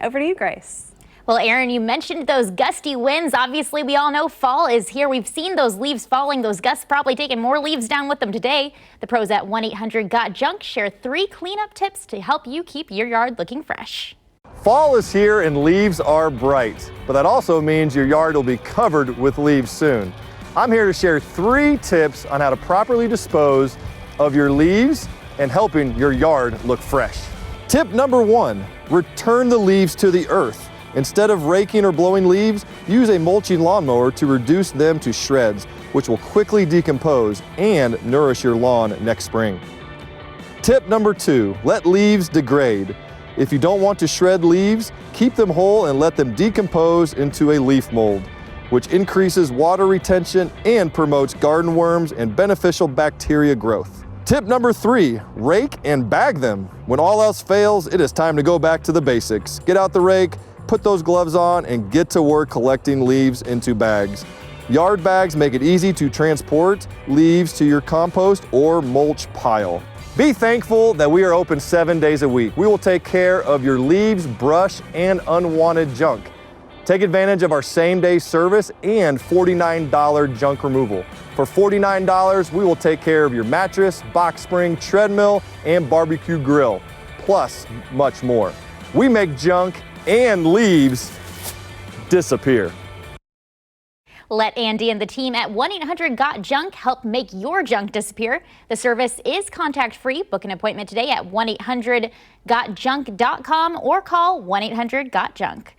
Over to you, Grace. Well, Aaron, you mentioned those gusty winds. Obviously, we all know fall is here. We've seen those leaves falling. Those gusts probably taking more leaves down with them today. The pros at 1-800-GOT-JUNK share 3 cleanup tips to help you keep your yard looking fresh. Fall is here and leaves are bright, but that also means your yard will be covered with leaves soon. I'm here to share 3 tips on how to properly dispose of your leaves and helping your yard look fresh. Tip number 1, return the leaves to the earth. Instead of raking or blowing leaves, use a mulching lawnmower to reduce them to shreds, which will quickly decompose and nourish your lawn next spring. Tip number 2, let leaves degrade. If you don't want to shred leaves, keep them whole and let them decompose into a leaf mold, which increases water retention and promotes garden worms and beneficial bacteria growth. Tip number 3, rake and bag them. When all else fails, it is time to go back to the basics. Get out the rake, put those gloves on, and get to work collecting leaves into bags. Yard bags make it easy to transport leaves to your compost or mulch pile. Be thankful that we are open 7 days a week. We will take care of your leaves, brush, and unwanted junk. Take advantage of our same-day service and $49 junk removal. For $49, we will take care of your mattress, box spring, treadmill, and barbecue grill, plus much more. We make junk and leaves disappear. Let Andy and the team at 1-800-GOT-JUNK help make your junk disappear. The service is contact-free. Book an appointment today at 1-800-GOT-JUNK.com or call 1-800-GOT-JUNK.